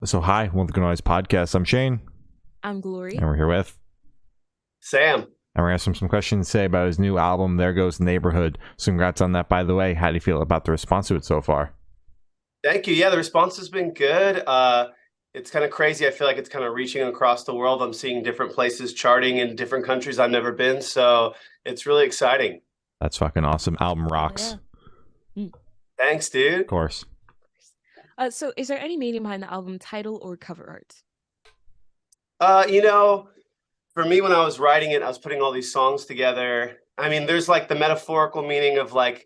So hi, welcome to the Noise Podcast. I'm Shane. I'm Glory. And we're here with Sam. And we're asking some questions to say about his new album, There Goes the Neighborhood. So congrats on that, by the way. How do you feel about the response to it so far? Thank you. Yeah, the response has been good. It's kind of crazy. I feel like it's kind of reaching across the world. I'm seeing different places charting in different countries I've never been. So it's really exciting. That's fucking awesome. Album rocks. Yeah. Thanks, dude. Of course. So is there any meaning behind the album title or cover art? For me, when I was writing it, I was putting all these songs together. I mean, there's like the metaphorical meaning of like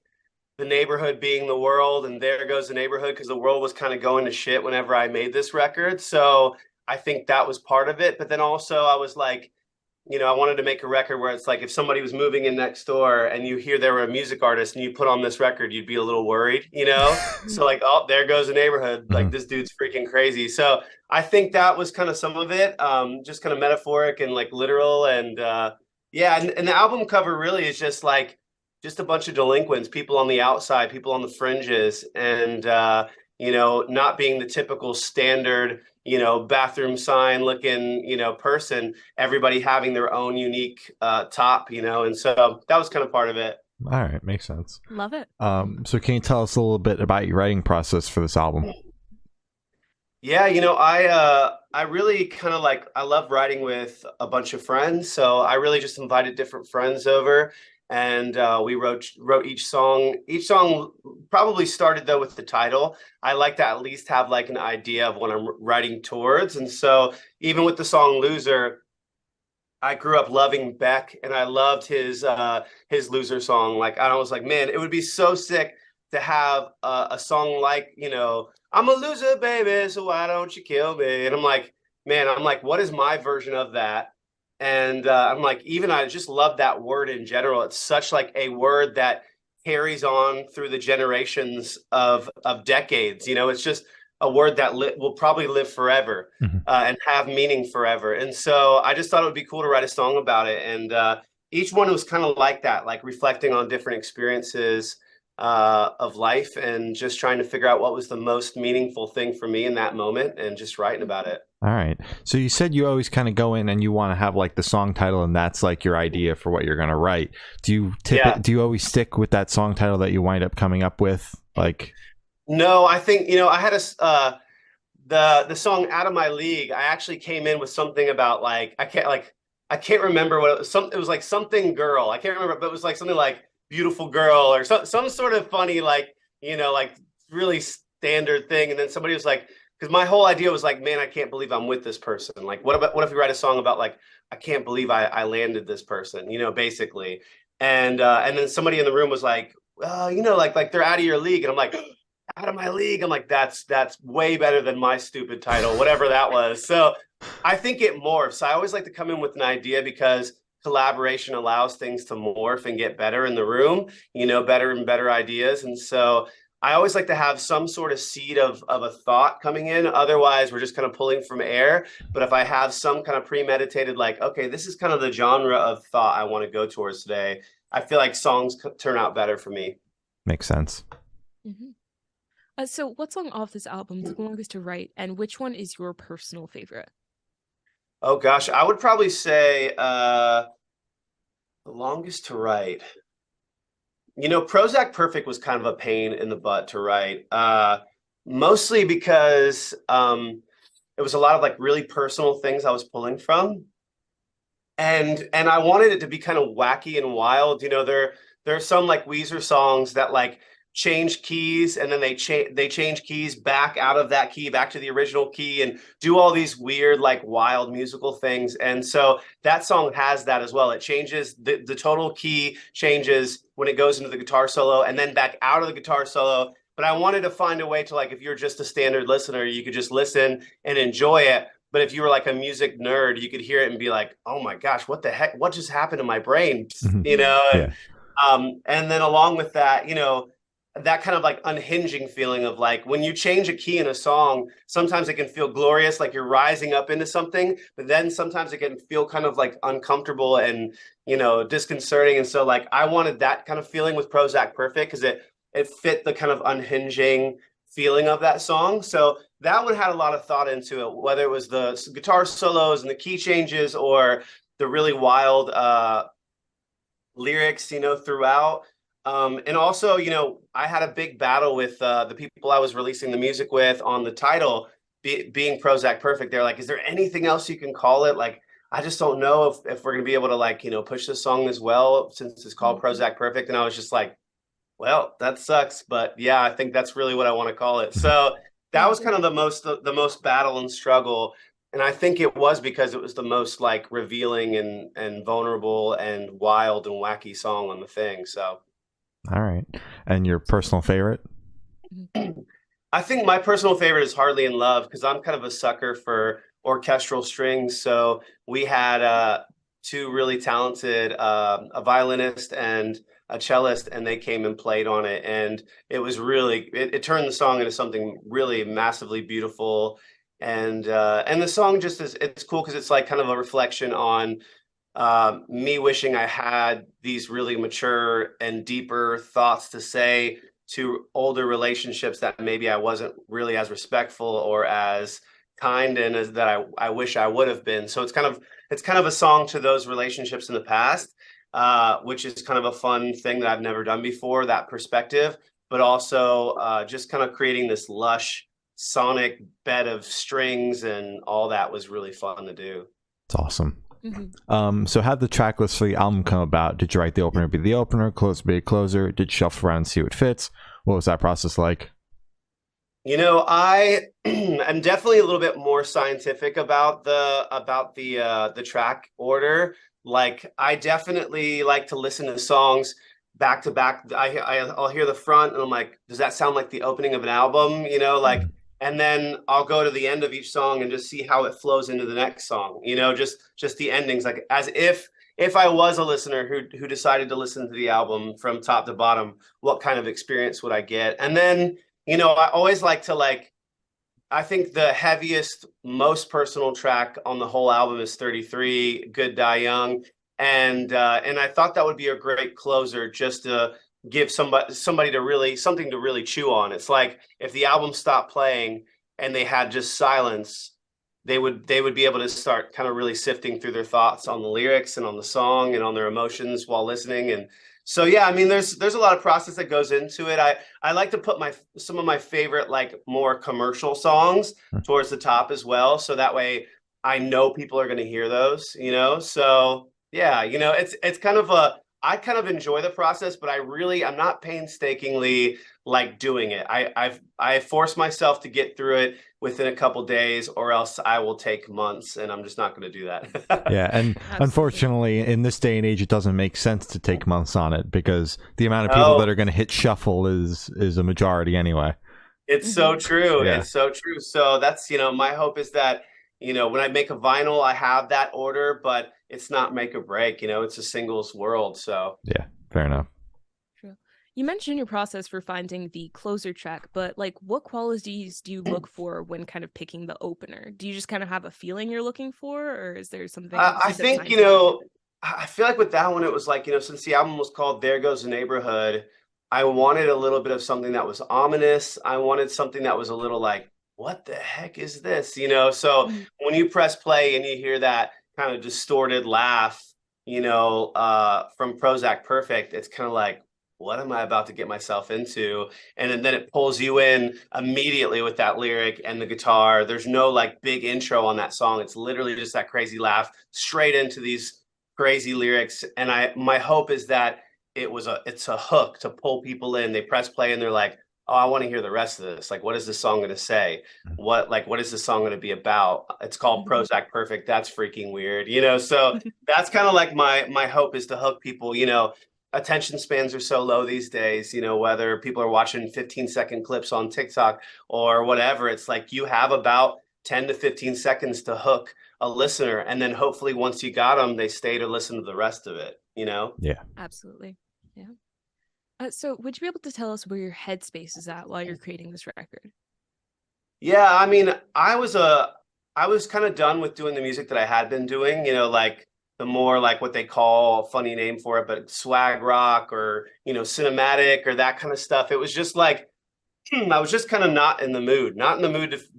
the neighborhood being the world, and there goes the neighborhood, because the world was kind of going to shit whenever I made this record. So I think that was part of it. But then also I was like, I wanted to make a record where it's like if somebody was moving in next door and you hear they were a music artist and you put on this record, you'd be a little worried, So like, oh, there goes the neighborhood. Like this dude's freaking crazy. So I think that was kind of some of it, just kind of metaphoric and like literal. And and the album cover really is just like just a bunch of delinquents, people on the outside, people on the fringes, and not being the typical standard bathroom sign looking, person, everybody having their own unique top, and so that was kind of part of it. All right, makes sense. Love it. So can you tell us a little bit about your writing process for this album? Yeah, I really kind of like, I love writing with a bunch of friends, so I really just invited different friends over. And we wrote each song. Each song probably started though with the title. I like to at least have like an idea of what I'm writing towards. And so even with the song "Loser," I grew up loving Beck, and I loved his "Loser" song. Like I was like, man, it would be so sick to have a song like, "I'm a loser, baby, so why don't you kill me?" And I'm like, man, what is my version of that? And I'm like, I just love that word in general. It's such like a word that carries on through the generations of decades. It's just a word that will probably live forever and have meaning forever. And so I just thought it would be cool to write a song about it. And each one was kind of like that, like reflecting on different experiences of life and just trying to figure out what was the most meaningful thing for me in that moment and just writing about it. All right. So you said you always kind of go in and you want to have like the song title, and that's like your idea for what you're going to write. Do you always stick with that song title that you wind up coming up with? Like, no, I think, I had the song "Out of My League." I actually came in with something about like, I can't remember what it was. It was like something girl. I can't remember, but it was like something like beautiful girl or some sort of funny, like, like really standard thing. And then somebody was like, because my whole idea was like, man, I can't believe I'm with this person. Like, what if we write a song about like, I can't believe I landed this person, basically. And then somebody in the room was like, like they're out of your league. And I'm like, out of my league. I'm like, that's way better than my stupid title, whatever that was. So I think it morphs. I always like to come in with an idea because collaboration allows things to morph and get better in the room, better and better ideas. And so I always like to have some sort of seed of a thought coming in. Otherwise, we're just kind of pulling from air. But if I have some kind of premeditated, like, okay, this is kind of the genre of thought I want to go towards today, I feel like songs turn out better for me. Makes sense. Mm-hmm. So what song off this album took longest to write, and which one is your personal favorite? Oh, gosh, I would probably say the longest to write. Prozac Perfect was kind of a pain in the butt to write, mostly because it was a lot of like really personal things I was pulling from. And I wanted it to be kind of wacky and wild. There are some like Weezer songs that like change keys, and then they change keys back out of that key back to the original key and do all these weird like wild musical things. And so that song has that as well. It changes, the total key changes when it goes into the guitar solo and then back out of the guitar solo. But I wanted to find a way to, like, if you're just a standard listener, you could just listen and enjoy it. But if you were like a music nerd, you could hear it and be like, oh my gosh, what the heck, what just happened to my brain? Yeah. And then along with that, that kind of like unhinging feeling of like when you change a key in a song, sometimes it can feel glorious, like you're rising up into something, but then sometimes it can feel kind of like uncomfortable and, disconcerting. And so like I wanted that kind of feeling with Prozac Perfect because it fit the kind of unhinging feeling of that song. So that one had a lot of thought into it, whether it was the guitar solos and the key changes or the really wild lyrics, throughout. And also, I had a big battle with the people I was releasing the music with on the title being Prozac Perfect. They're like, is there anything else you can call it? Like, I just don't know if we're going to be able to like, push this song as well since it's called Prozac Perfect. And I was just like, well, that sucks. But yeah, I think that's really what I want to call it. So that was kind of the most battle and struggle. And I think it was because it was the most like revealing and vulnerable and wild and wacky song on the thing. So, all right. And your personal favorite? I think my personal favorite is Hardly in Love because I'm kind of a sucker for orchestral strings. So we had two really talented, a violinist and a cellist, and they came and played on it. And it was really, it turned the song into something really massively beautiful. And the song just it's cool because it's like kind of a reflection on me wishing I had these really mature and deeper thoughts to say to older relationships that maybe I wasn't really as respectful or as kind and as that I wish I would have been. So it's kind of a song to those relationships in the past, which is kind of a fun thing that I've never done before, that perspective, but also just kind of creating this lush sonic bed of strings and all that was really fun to do. It's awesome. So how'd the track list for the album come about? Did you write the opener be the opener, closer be a closer? Did you shuffle around and see what fits? What was that process like? I am definitely a little bit more scientific about the track order. Like I definitely like to listen to songs back to back. I'll hear the front and I'm like, does that sound like the opening of an album? And then I'll go to the end of each song and just see how it flows into the next song. Just the endings, like as if I was a listener who decided to listen to the album from top to bottom, what kind of experience would I get? And then, I always like to I think the heaviest, most personal track on the whole album is 33, Good Die Young. And I thought that would be a great closer just to give somebody to really something to really chew on. It's like if the album stopped playing and they had just silence, they would be able to start kind of really sifting through their thoughts on the lyrics and on the song and on their emotions while listening. And so yeah, I mean there's a lot of process that goes into it. I like to put some of my favorite like more commercial songs towards the top as well, so that way I know people are going to hear those, so yeah, it's kind of I kind of enjoy the process, but I'm not painstakingly like doing it. I force myself to get through it within a couple days, or else I will take months, and I'm just not going to do that. Yeah, and unfortunately, in this day and age, it doesn't make sense to take months on it because the amount of people that are going to hit shuffle is a majority anyway. It's so true. Yeah. It's so true. So that's my hope is that when I make a vinyl, I have that order, but it's not make or break. It's a singles world. So yeah, fair enough. True. You mentioned your process for finding the closer track, but like what qualities do you look for when kind of picking the opener? Do you just kind of have a feeling you're looking for, or is there something? I think, I feel like with that one, it was like, since the album was called There Goes the Neighborhood, I wanted a little bit of something that was ominous. I wanted something that was a little like, what the heck is this? So when you press play and you hear that kind of distorted laugh, from Prozac Perfect, it's kind of like, what am I about to get myself into? And then it pulls you in immediately with that lyric and the guitar. There's no like big intro on that song. It's literally just that crazy laugh straight into these crazy lyrics. And my hope is that it's a hook to pull people in. They press play and they're like, oh, I want to hear the rest of this. Like, what is this song going to say? What is this song going to be about? It's called Prozac Perfect. That's freaking weird, So that's kind of like my hope is to hook people. Attention spans are so low these days. Whether people are watching 15-second clips on TikTok or whatever, it's like you have about 10 to 15 seconds to hook a listener, and then hopefully once you got them, they stay to listen to the rest of it. Yeah, absolutely, yeah. So would you be able to tell us where your headspace is at while you're creating this record? Yeah, I mean, I was kind of done with doing the music that I had been doing, like the more like what they call, funny name for it, but swag rock or, cinematic or that kind of stuff. It was just like, I was just kind of not in the mood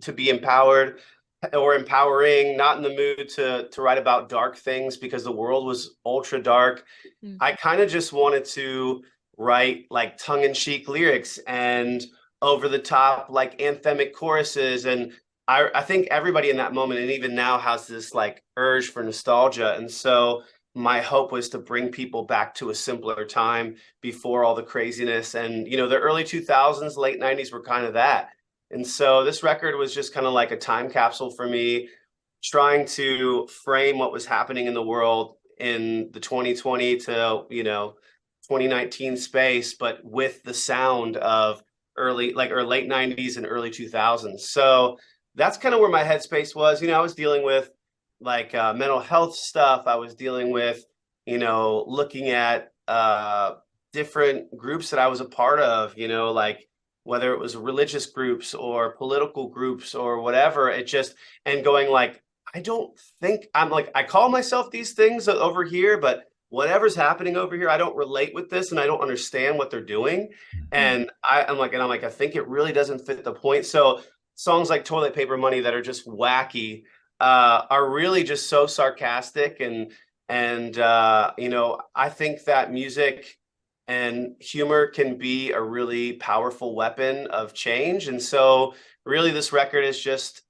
to be empowered or empowering, not in the mood to write about dark things because the world was ultra dark. Mm. I kind of just wanted to write like tongue-in-cheek lyrics and over the top like anthemic choruses. And I think everybody in that moment and even now has this like urge for nostalgia. And so my hope was to bring people back to a simpler time before all the craziness. And, you know, the early 2000s, late 90s were kind of that. And so this record was just kind of like a time capsule for me, trying to frame what was happening in the world in the 2020 to, you know, 2019 space, but with the sound of early, like, or late 90s and early 2000s. So that's kind of where my headspace was. You know, I was dealing with like mental health stuff. I was dealing with, you know, looking at different groups that I was a part of, you know, like whether it was religious groups or political groups or whatever. It just, and going like, I don't think I'm like, I call myself these things over here, but whatever's happening over here, I don't relate with this and I don't understand what they're doing. And I'm like, I think it really doesn't fit the point. So songs like Toilet Paper Money that are just wacky are really just so sarcastic and you know, I think that music and humor can be a really powerful weapon of change. And so really this record is just,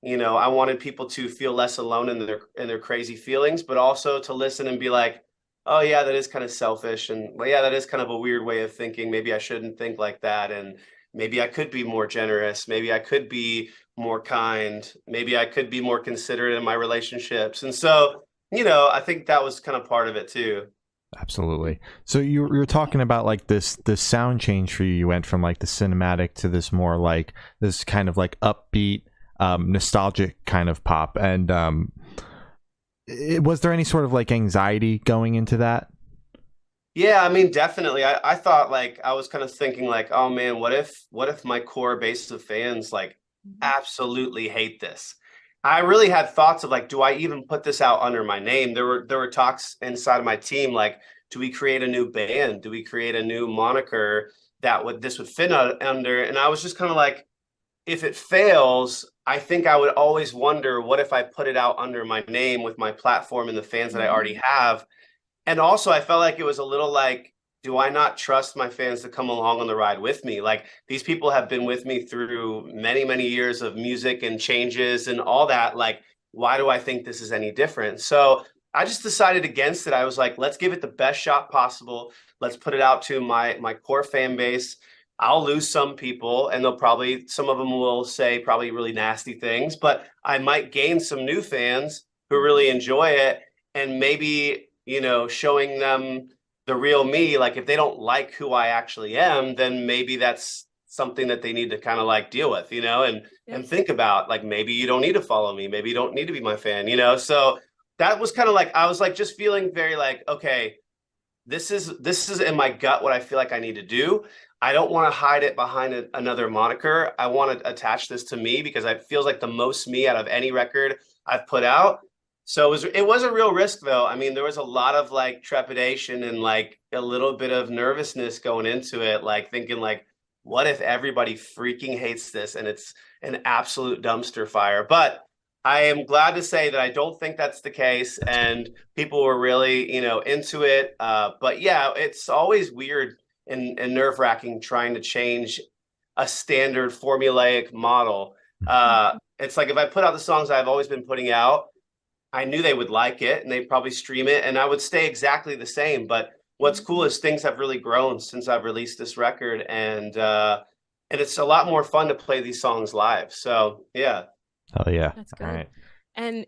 you know, I wanted people to feel less alone in their crazy feelings, but also to listen and be like, oh yeah, that is kind of selfish. And well, yeah, that is kind of a weird way of thinking. Maybe I shouldn't think like that. And maybe I could be more generous. Maybe I could be more kind. Maybe I could be more considerate in my relationships. And so, you know, I think that was kind of part of it too. Absolutely. So you're talking about like this sound change for you. You went from like the cinematic to this more like this kind of like upbeat, nostalgic kind of pop. And was there any sort of like anxiety going into that? Yeah, I mean, definitely. I thought like I was kind of thinking like, oh man, what if my core base of fans like absolutely hate this? I really had thoughts of like, do I even put this out under my name? There were talks inside of my team like, do we create a new band? Do we create a new moniker that would fit under? And I was just kind of like, if it fails, I think I would always wonder, what if I put it out under my name with my platform and the fans that I already have? And also, I felt like it was a little like, do I not trust my fans to come along on the ride with me? Like these people have been with me through many, many years of music and changes and all that. Like, why do I think this is any different? So I just decided against it. I was like, let's give it the best shot possible. Let's put it out to my core fan base. I'll lose some people and some of them will say probably really nasty things, but I might gain some new fans who really enjoy it. And maybe, you know, showing them the real me. Like if they don't like who I actually am, then maybe that's something that they need to kind of like deal with, you know, and think about like, maybe you don't need to follow me. Maybe you don't need to be my fan, you know? So that was kind of like, I was like, just feeling very like, okay, this is in my gut what I feel like I need to do. I don't want to hide it behind another moniker. I want to attach this to me because it feels like the most me out of any record I've put out. So it was a real risk though. I mean, there was a lot of like trepidation and like a little bit of nervousness going into it, like thinking like, what if everybody freaking hates this and it's an absolute dumpster fire? But I am glad to say that I don't think that's the case, and people were really, you know, into it. But yeah, it's always weird and nerve-wracking trying to change a standard formulaic model. It's like if I put out the songs I've always been putting out, I knew they would like it and they'd probably stream it and I would stay exactly the same. But what's cool is things have really grown since I've released this record, and it's a lot more fun to play these songs live. So yeah. Oh yeah. That's good. All right. And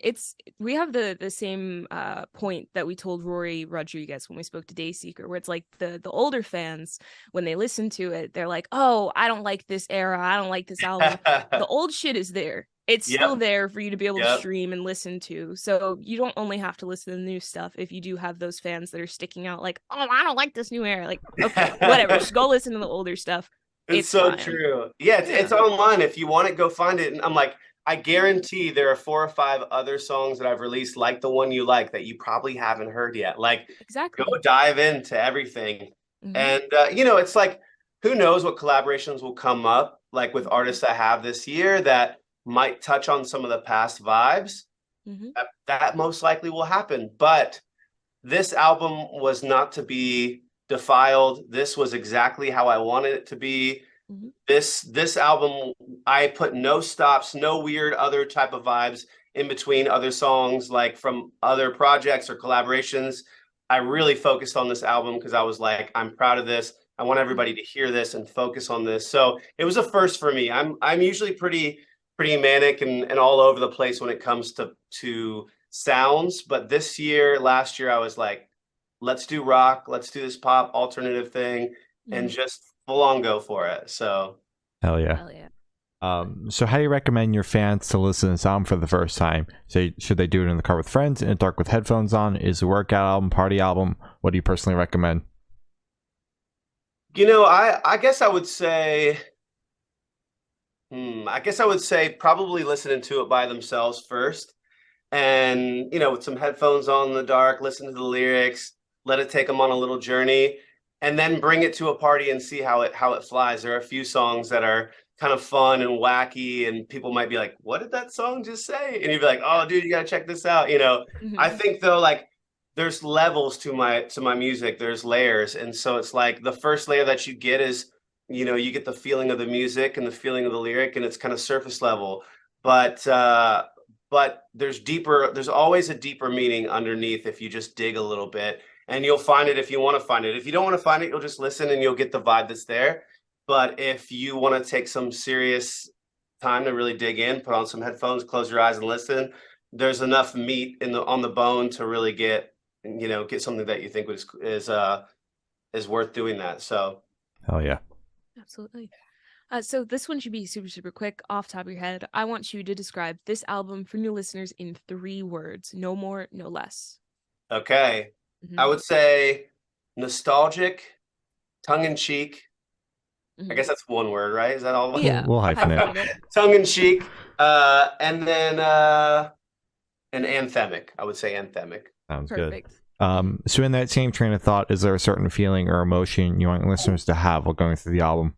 we have the same point that we told Rory Rodriguez when we spoke to Dayseeker, where it's like the older fans, when they listen to it, they're like, oh, I don't like this era, I don't like this album. The old shit is there. It's still there for you to be able to stream and listen to. So you don't only have to listen to the new stuff if you do have those fans that are sticking out like, oh, I don't like this new era. Like, okay, whatever, just go listen to the older stuff. It's so fine. True. Yeah, it's online. If you want it, go find it. And I'm like, I guarantee there are 4 or 5 other songs that I've released like the one you like that you probably haven't heard yet. Like, exactly. Go dive into everything. And, you know, it's like, who knows what collaborations will come up, like with artists I have this year that might touch on some of the past vibes. That most likely will happen. But this album was not to be defiled. This was exactly how I wanted it to be. This album, I put no stops, no weird other type of vibes in between other songs, like from other projects or collaborations. I really focused on this album because I was like, I'm proud of this. I want everybody to hear this and focus on this. So it was a first for me. I'm usually pretty manic and all over the place when it comes to sounds. But last year, I was like, let's do rock, let's do this pop alternative thing, and just full on go for it. So hell yeah. So how do you recommend your fans to listen to this album for the first time? So should they do it in the car with friends, in the dark with headphones on? Is it a workout album, party album? What do you personally recommend? I guess I would say probably listening to it by themselves first, and with some headphones on in the dark, listen to the lyrics, let it take them on a little journey, and then bring it to a party and see how it flies. There are a few songs that are kind of fun and wacky, and people might be like, what did that song just say? And you'd be like, oh dude, you gotta check this out. I think though, like, there's levels to my music, there's layers, and so it's like the first layer that you get is you get the feeling of the music and the feeling of the lyric, and it's kind of surface level, but there's always a deeper meaning underneath if you just dig a little bit, and you'll find it if you want to find it. If you don't want to find it, you'll just listen and you'll get the vibe that's there. But if you want to take some serious time to really dig in, put on some headphones, close your eyes and listen, there's enough meat on the bone to really get something that you think is worth doing that. So hell yeah. Absolutely. So this one should be super, super quick. Off the top of your head, I want you to describe this album for new listeners in 3 words. No more, no less. Okay. I would say nostalgic, tongue-in-cheek. I guess that's one word, right? Is that all? Yeah. We'll hyphen it. Tongue-in-cheek, and then an anthemic. I would say anthemic. Sounds Perfect. Good. So in that same train of thought, is there a certain feeling or emotion you want listeners to have while going through the album?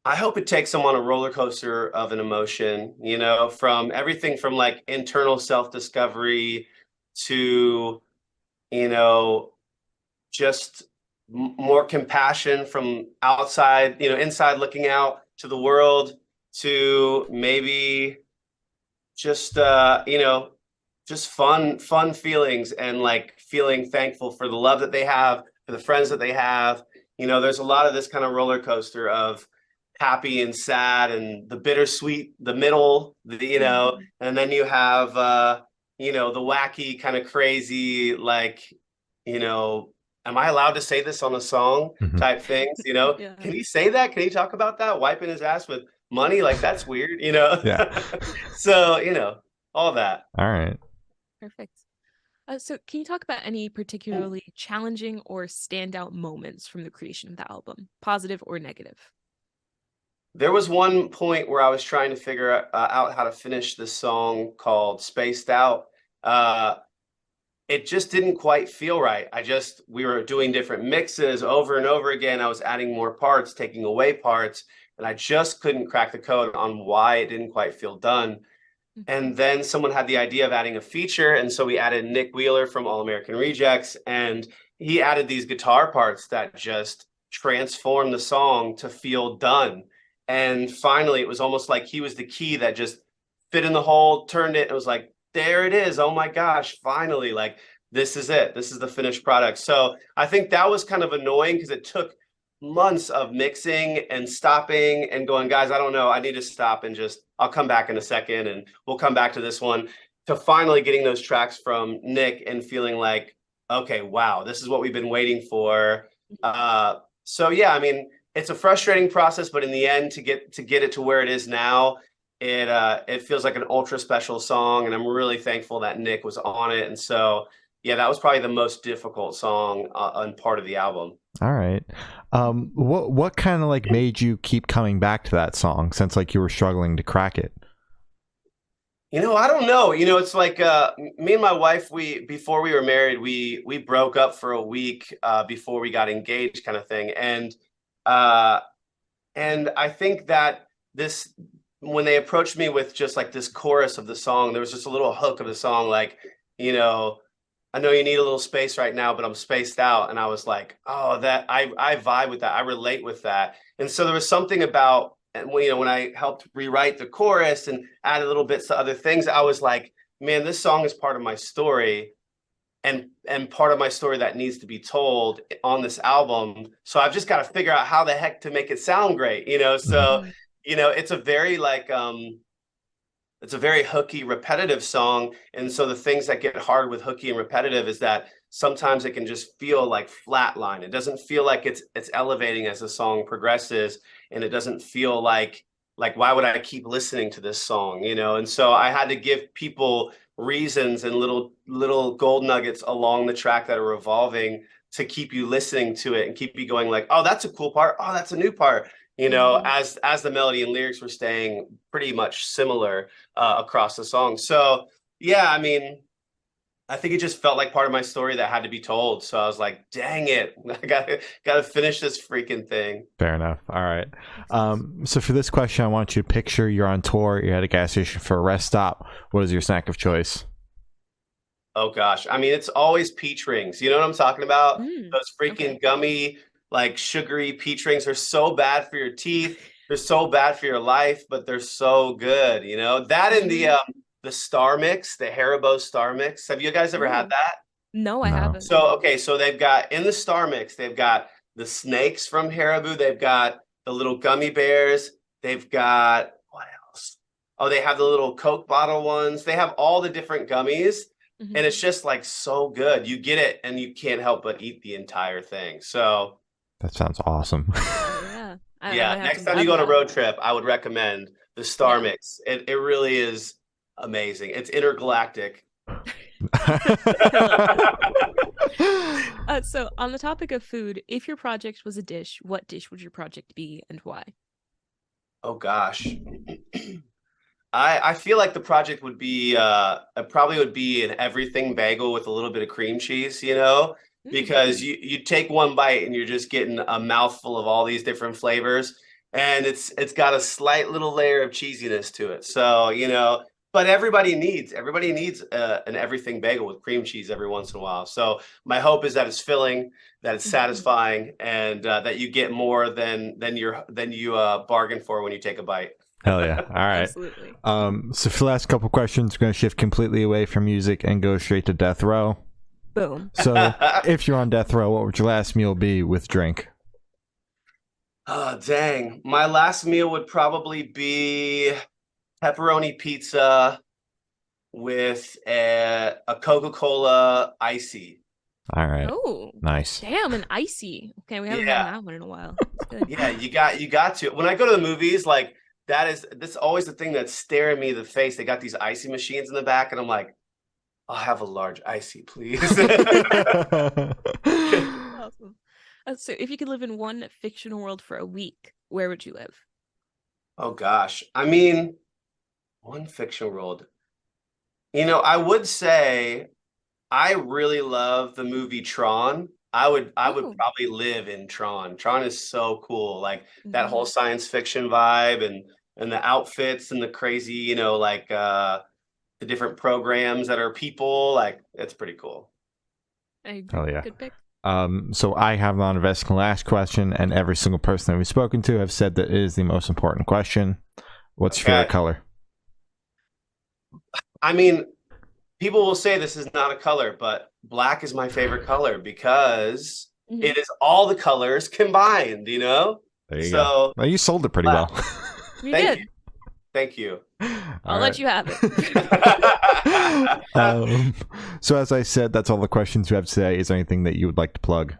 I hope it takes them on a roller coaster of an emotion, from everything from like internal self-discovery to, just more compassion from outside, inside looking out to the world, to maybe just, just fun feelings, and like feeling thankful for the love that they have, for the friends that they have. There's a lot of this kind of roller coaster of happy and sad and the bittersweet, the middle, and then you have, the wacky kind of crazy, like, am I allowed to say this on a song type things, Yeah. Can he say that? Can he talk about that? Wiping his ass with money? Like, that's weird, Yeah. So, all that. All right. Perfect. So can you talk about any particularly challenging or standout moments from the creation of the album, positive or negative? There was one point where I was trying to figure out how to finish this song called Spaced Out. It just didn't quite feel right. We were doing different mixes over and over again. I was adding more parts, taking away parts, and I just couldn't crack the code on why it didn't quite feel done. And then someone had the idea of adding a feature, and so we added Nick Wheeler from All American Rejects, and he added these guitar parts that just transformed the song to feel done. And finally, it was almost like he was the key that just fit in the hole, turned it. It was like, there it is. Oh my gosh, finally, like, this is it. This is the finished product. So I think that was kind of annoying because it took months of mixing and stopping and going, guys, I don't know. I need to stop and I'll come back in a second and we'll come back to this one, to finally getting those tracks from Nick and feeling like, okay, wow, this is what we've been waiting for. So yeah, I mean, it's a frustrating process, but in the end, to get it to where it is now, it feels like an ultra special song, and I'm really thankful that Nick was on it. And so, yeah, that was probably the most difficult song on part of the album. All right. What kind of like made you keep coming back to that song, since like you were struggling to crack it? I don't know. It's like me and my wife, before we were married, we broke up for a week before we got engaged, kind of thing. Uh and I think that this when they approached me with just like this chorus of the song, there was just a little hook of the song, like, you know, I know you need a little space right now, but I'm spaced out. And I was like, oh, that I vibe with that. I relate with that. And so there was something about, and when I helped rewrite the chorus and added little bits to other things, I was like, man, this song is part of my story, and part of my story that needs to be told on this album. So I've just got to figure out how the heck to make it sound great, So, it's a very like it's a very hooky, repetitive song. And so the things that get hard with hooky and repetitive is that sometimes it can just feel like flatline. It doesn't feel like it's elevating as the song progresses, and it doesn't feel like why would I keep listening to this song, And so I had to give people reasons and little gold nuggets along the track that are evolving to keep you listening to it and keep you going like, oh, that's a cool part. Oh, that's a new part. As the melody and lyrics were staying pretty much similar across the song. So yeah, I mean, I think it just felt like part of my story that had to be told. So I was like, dang it, I gotta finish this freaking thing. Fair enough. All right. So for this question, I want you to picture you're on tour, you're at a gas station for a rest stop. What is your snack of choice? Oh gosh, I mean, it's always peach rings. You know what I'm talking about? Those freaking gummy, like sugary peach rings are so bad for your teeth. They're so bad for your life, but they're so good. That and the Star Mix, the Haribo Star Mix. Have you guys ever had that? No, I haven't. So they've got in the Star Mix, they've got the snakes from Haribo. They've got the little gummy bears. They've got what else? Oh, they have the little Coke bottle ones. They have all the different gummies. And it's just like so good. You get it and you can't help but eat the entire thing. So that sounds awesome. Yeah. Next time you go on a road trip, I would recommend the Star Mix. It really is amazing. It's intergalactic. So on the topic of food, if your project was a dish, what dish would your project be and why? Oh gosh. I feel like the project would be probably would be an everything bagel with a little bit of cream cheese, because you take one bite and you're just getting a mouthful of all these different flavors, and it's got a slight little layer of cheesiness to it. So, but everybody needs an everything bagel with cream cheese every once in a while. So my hope is that it's filling, that it's satisfying, and that you get more than you bargain for when you take a bite. Hell yeah. All right. Absolutely. So for the last couple questions, we're going to shift completely away from music and go straight to death row. Boom. So if you're on death row, what would your last meal be with drink? Oh, dang. My last meal would probably be pepperoni pizza with a Coca-Cola icy. All right. Oh, nice. Damn, an icy. Okay, we haven't had that one in a while. That's good. Yeah, you got to. When I go to the movies, like that's always the thing that's staring me in the face. They got these icy machines in the back, and I'm like, I'll have a large icy, please. Awesome. So if you could live in one fictional world for a week, where would you live? Oh gosh. I mean, one fictional world. I would say I really love the movie Tron. I would probably live in Tron. Tron is so cool. Like that whole science fiction vibe and the outfits and the crazy, the different programs that are people, like it's pretty cool. Oh yeah. Good pick. So I have on investing the last question, and every single person that we've spoken to have said that it is the most important question. What's your favorite color? I mean, people will say this is not a color, but black is my favorite color because it is all the colors combined, There you go. Well, you sold it pretty well. Thank you. I'll let you have it. So as I said, that's all the questions we have today. Is there anything that you would like to plug?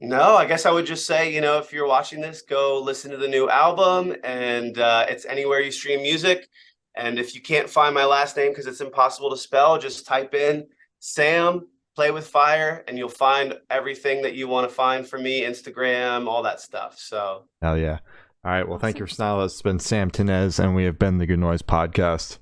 No, I guess I would just say, if you're watching this, go listen to the new album, and it's anywhere you stream music. And if you can't find my last name because it's impossible to spell, just type in Sam, Play with Fire, and you'll find everything that you want to find from me, Instagram, all that stuff. So, hell yeah. All right. Well, thank you for now. It's been Sam Tinnesz, and we have been the Good Noise Podcast.